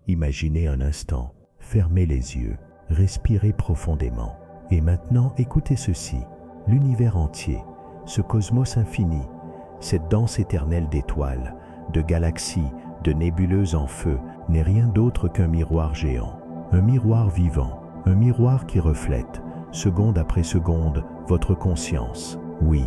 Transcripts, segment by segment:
Imaginez un instant, fermez les yeux, respirez profondément. Et maintenant, écoutez ceci. L'univers entier, ce cosmos infini, cette danse éternelle d'étoiles, de galaxies, de nébuleuses en feu, n'est rien d'autre qu'un miroir géant. Un miroir vivant, un miroir qui reflète, seconde après seconde, votre conscience. Oui,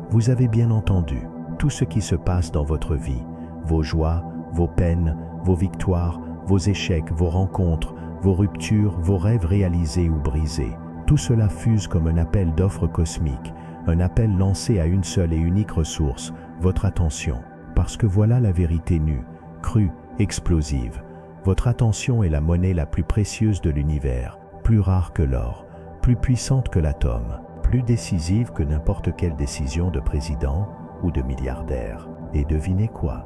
vous avez bien entendu, tout ce qui se passe dans votre vie, vos joies, vos peines, vos victoires, vos échecs, vos rencontres, vos ruptures, vos rêves réalisés ou brisés. Tout cela fuse comme un appel d'offres cosmique, un appel lancé à une seule et unique ressource, votre attention. Parce que voilà la vérité nue, crue, explosive. Votre attention est la monnaie la plus précieuse de l'univers, plus rare que l'or, plus puissante que l'atome, plus décisive que n'importe quelle décision de président ou de milliardaire. Et devinez quoi?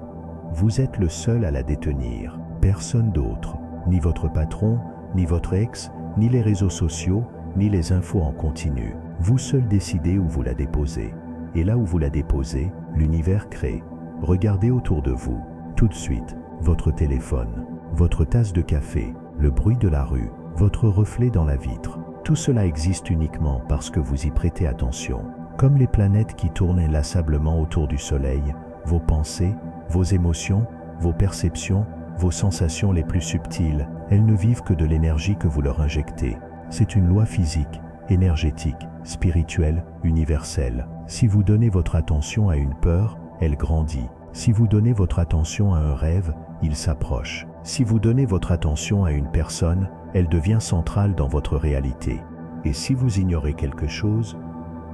Vous êtes le seul à la détenir, personne d'autre, ni votre patron, ni votre ex, ni les réseaux sociaux, ni les infos en continu. Vous seul décidez où vous la déposez. Et là où vous la déposez, l'univers crée. Regardez autour de vous, tout de suite, votre téléphone, votre tasse de café, le bruit de la rue, votre reflet dans la vitre. Tout cela existe uniquement parce que vous y prêtez attention. Comme les planètes qui tournent inlassablement autour du Soleil, vos pensées, vos émotions, vos perceptions, vos sensations les plus subtiles, elles ne vivent que de l'énergie que vous leur injectez. C'est une loi physique, énergétique, spirituelle, universelle. Si vous donnez votre attention à une peur, elle grandit. Si vous donnez votre attention à un rêve, il s'approche. Si vous donnez votre attention à une personne, elle devient centrale dans votre réalité. Et si vous ignorez quelque chose,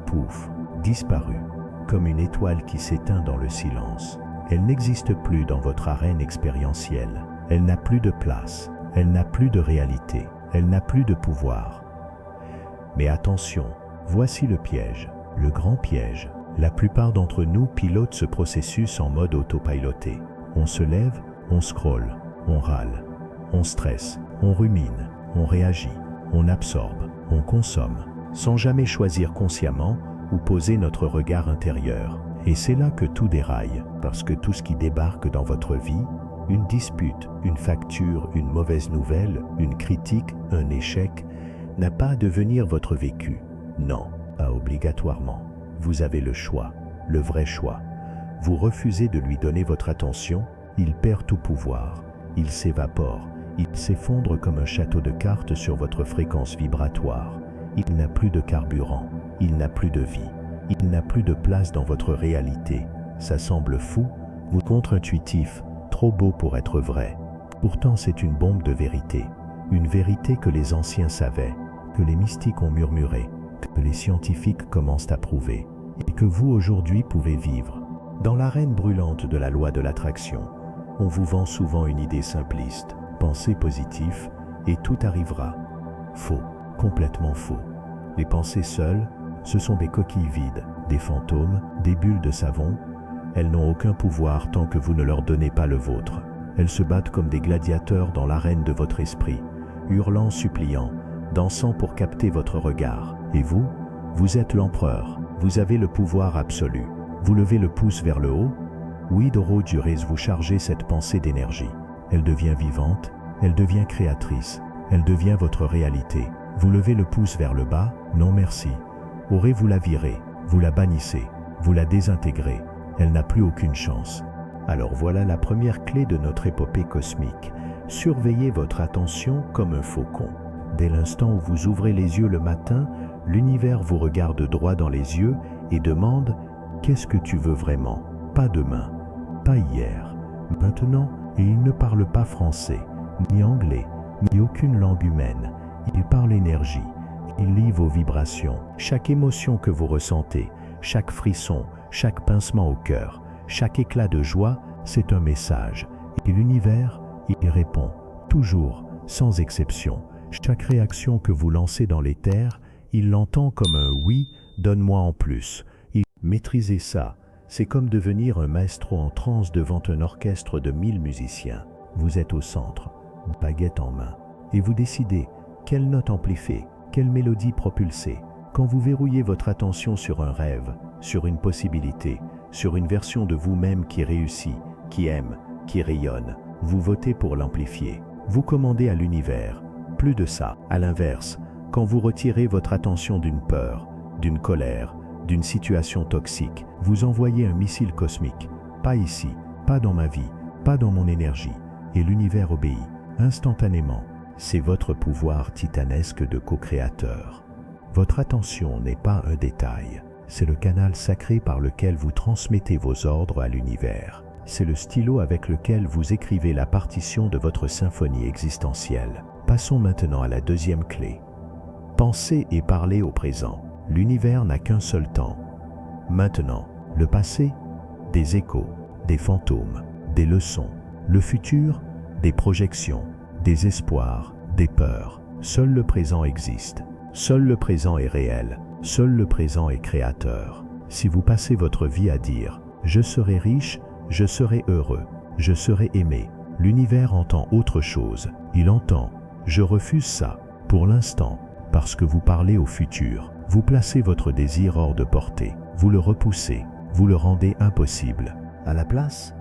pouf, disparu, comme une étoile qui s'éteint dans le silence. Elle n'existe plus dans votre arène expérientielle. Elle n'a plus de place. Elle n'a plus de réalité. Elle n'a plus de pouvoir. Mais attention, voici le piège, le grand piège. La plupart d'entre nous pilotent ce processus en mode autopiloté. On se lève, on scrolle, on râle, on stresse, on rumine, on réagit, on absorbe, on consomme, sans jamais choisir consciemment ou poser notre regard intérieur. Et c'est là que tout déraille, parce que tout ce qui débarque dans votre vie, une dispute, une facture, une mauvaise nouvelle, une critique, un échec, n'a pas à devenir votre vécu. Non, pas obligatoirement. Vous avez le choix, le vrai choix. Vous refusez de lui donner votre attention, il perd tout pouvoir, il s'évapore, il s'effondre comme un château de cartes sur votre fréquence vibratoire. Il n'a plus de carburant, il n'a plus de vie, il n'a plus de place dans votre réalité. Ça semble fou, ou contre-intuitif, trop beau pour être vrai. Pourtant c'est une bombe de vérité, une vérité que les anciens savaient, que les mystiques ont murmuré, que les scientifiques commencent à prouver, et que vous aujourd'hui pouvez vivre. Dans l'arène brûlante de la loi de l'attraction, on vous vend souvent une idée simpliste, pensez positif et tout arrivera. Faux, complètement faux. Les pensées seules, ce sont des coquilles vides, des fantômes, des bulles de savon. Elles n'ont aucun pouvoir tant que vous ne leur donnez pas le vôtre. Elles se battent comme des gladiateurs dans l'arène de votre esprit, hurlant, suppliant, dansant pour capter votre regard. Et vous, vous êtes l'empereur, vous avez le pouvoir absolu. Vous levez le pouce vers le haut, oui, Doro Durez, vous chargez cette pensée d'énergie. Elle devient vivante, elle devient créatrice, elle devient votre réalité. Vous levez le pouce vers le bas, non merci. Aurez-vous la virez, vous la bannissez, vous la désintégrez. Elle n'a plus aucune chance. Alors voilà la première clé de notre épopée cosmique. Surveillez votre attention comme un faucon. Dès l'instant où vous ouvrez les yeux le matin, l'univers vous regarde droit dans les yeux et demande « Qu'est-ce que tu veux vraiment ?» Pas demain, pas hier, maintenant, et il ne parle pas français, ni anglais, ni aucune langue humaine. Il parle énergie, il lit vos vibrations. Chaque émotion que vous ressentez, chaque frisson, chaque pincement au cœur, chaque éclat de joie, c'est un message. Et l'univers, il répond, toujours, sans exception. Chaque réaction que vous lancez dans l'éther, il l'entend comme un « oui, donne-moi en plus ». Maîtrisez ça. C'est comme devenir un maestro en transe devant un orchestre de 1000 musiciens. Vous êtes au centre, baguette en main, et vous décidez quelle note amplifier, quelle mélodie propulser. Quand vous verrouillez votre attention sur un rêve, sur une possibilité, sur une version de vous-même qui réussit, qui aime, qui rayonne, vous votez pour l'amplifier. Vous commandez à l'univers. Plus de ça. À l'inverse, quand vous retirez votre attention d'une peur, d'une colère, d'une situation toxique, vous envoyez un missile cosmique. Pas ici, pas dans ma vie, pas dans mon énergie. Et l'univers obéit, instantanément. C'est votre pouvoir titanesque de co-créateur. Votre attention n'est pas un détail. C'est le canal sacré par lequel vous transmettez vos ordres à l'univers. C'est le stylo avec lequel vous écrivez la partition de votre symphonie existentielle. Passons maintenant à la deuxième clé. Pensez et parlez au présent. L'univers n'a qu'un seul temps. Maintenant, le passé, des échos, des fantômes, des leçons. Le futur, des projections, des espoirs, des peurs. Seul le présent existe. Seul le présent est réel. Seul le présent est créateur. Si vous passez votre vie à dire « je serai riche, je serai heureux, je serai aimé », l'univers entend autre chose. Il entend « je refuse ça » pour l'instant, parce que vous parlez au futur. Vous placez votre désir hors de portée. Vous le repoussez. Vous le rendez impossible. À la place,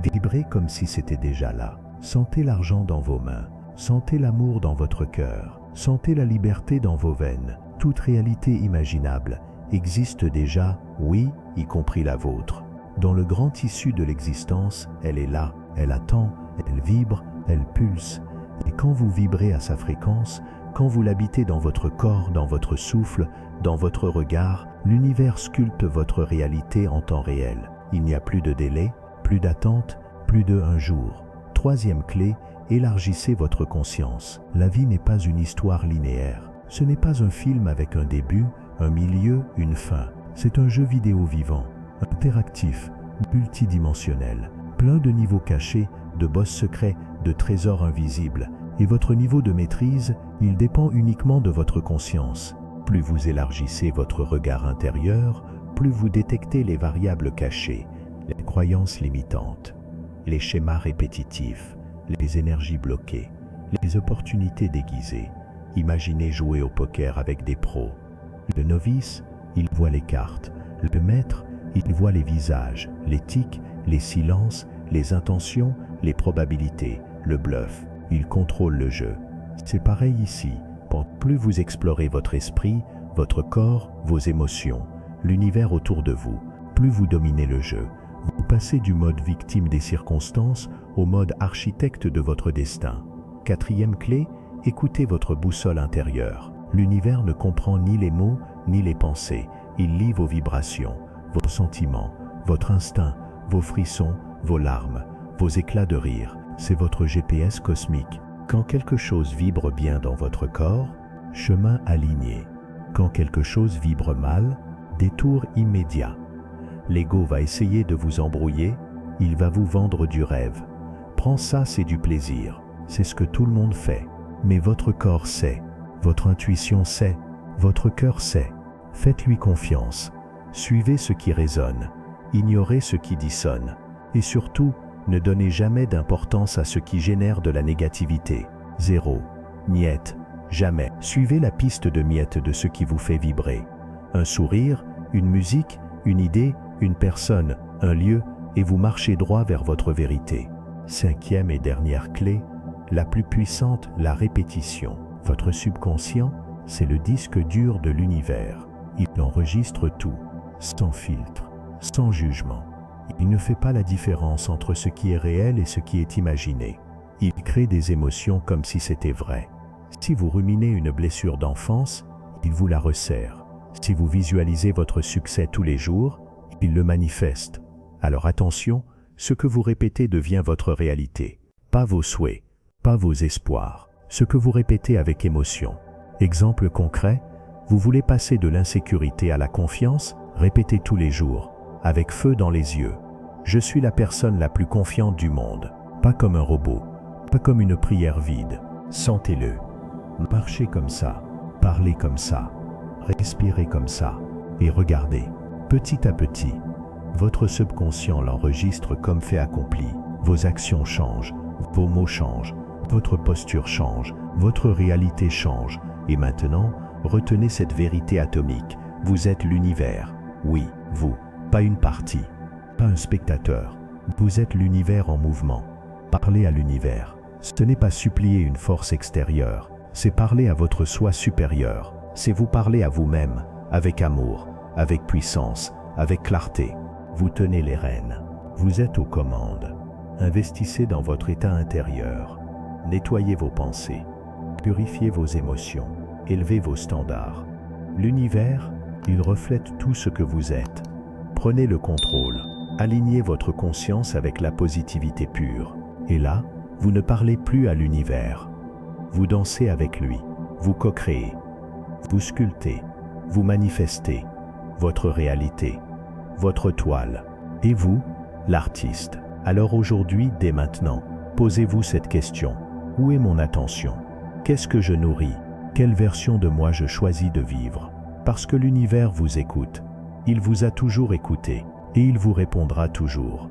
vibrez comme si c'était déjà là. Sentez l'argent dans vos mains. Sentez l'amour dans votre cœur. Sentez la liberté dans vos veines. Toute réalité imaginable existe déjà, oui, y compris la vôtre. Dans le grand tissu de l'existence, elle est là, elle attend, elle vibre, elle pulse. Et quand vous vibrez à sa fréquence, quand vous l'habitez dans votre corps, dans votre souffle, dans votre regard, l'univers sculpte votre réalité en temps réel. Il n'y a plus de délai, plus d'attente, plus de un jour. Troisième clé, élargissez votre conscience. La vie n'est pas une histoire linéaire. Ce n'est pas un film avec un début, un milieu, une fin. C'est un jeu vidéo vivant, interactif, multidimensionnel, plein de niveaux cachés, de boss secrets, de trésors invisibles. Et votre niveau de maîtrise, il dépend uniquement de votre conscience. Plus vous élargissez votre regard intérieur, plus vous détectez les variables cachées, les croyances limitantes, les schémas répétitifs, les énergies bloquées, les opportunités déguisées. Imaginez jouer au poker avec des pros. Le novice, il voit les cartes. Le maître, il voit les visages, les tics, les silences, les intentions, les probabilités, le bluff. Il contrôle le jeu. C'est pareil ici. Plus vous explorez votre esprit, votre corps, vos émotions, l'univers autour de vous, plus vous dominez le jeu. Vous passez du mode victime des circonstances au mode architecte de votre destin. Quatrième clé, écoutez votre boussole intérieure. L'univers ne comprend ni les mots ni les pensées. Il lit vos vibrations, vos sentiments, votre instinct, vos frissons, vos larmes, vos éclats de rire. C'est votre GPS cosmique. Quand quelque chose vibre bien dans votre corps, chemin aligné. Quand quelque chose vibre mal, détour immédiat. L'ego va essayer de vous embrouiller, il va vous vendre du rêve. Prends ça, c'est du plaisir. C'est ce que tout le monde fait. Mais votre corps sait, votre intuition sait, votre cœur sait. Faites-lui confiance. Suivez ce qui résonne. Ignorez ce qui dissonne. Et surtout, ne donnez jamais d'importance à ce qui génère de la négativité. Zéro. Niet. Jamais. Suivez la piste de miettes de ce qui vous fait vibrer. Un sourire, une musique, une idée, une personne, un lieu, et vous marchez droit vers votre vérité. Cinquième et dernière clé, la plus puissante, la répétition. Votre subconscient, c'est le disque dur de l'univers. Il enregistre tout, sans filtre, sans jugement. Il ne fait pas la différence entre ce qui est réel et ce qui est imaginé. Il crée des émotions comme si c'était vrai. Si vous ruminez une blessure d'enfance, il vous la resserre. Si vous visualisez votre succès tous les jours, il le manifeste. Alors attention, ce que vous répétez devient votre réalité. Pas vos souhaits, pas vos espoirs. Ce que vous répétez avec émotion. Exemple concret, vous voulez passer de l'insécurité à la confiance, répétez tous les jours, avec feu dans les yeux. Je suis la personne la plus confiante du monde. Pas comme un robot, pas comme une prière vide. Sentez-le. Marchez comme ça, parlez comme ça, respirez comme ça, et regardez. Petit à petit, votre subconscient l'enregistre comme fait accompli. Vos actions changent, vos mots changent, votre posture change, votre réalité change. Et maintenant, retenez cette vérité atomique. Vous êtes l'univers. Oui, vous, pas une partie, pas un spectateur. Vous êtes l'univers en mouvement. Parlez à l'univers. Ce n'est pas supplier une force extérieure, c'est parler à votre soi supérieur, c'est vous parler à vous-même, avec amour, avec puissance, avec clarté. Vous tenez les rênes, vous êtes aux commandes. Investissez dans votre état intérieur, nettoyez vos pensées, purifiez vos émotions, élevez vos standards. L'univers, il reflète tout ce que vous êtes. Prenez le contrôle, alignez votre conscience avec la positivité pure. Et là, vous ne parlez plus à l'univers. Vous dansez avec lui, vous co-créez, vous sculptez, vous manifestez votre réalité, votre toile. Et vous, l'artiste. Alors aujourd'hui, dès maintenant, posez-vous cette question. Où est mon attention? Qu'est-ce que je nourris? Quelle version de moi je choisis de vivre? Parce que l'univers vous écoute. Il vous a toujours écouté et il vous répondra toujours.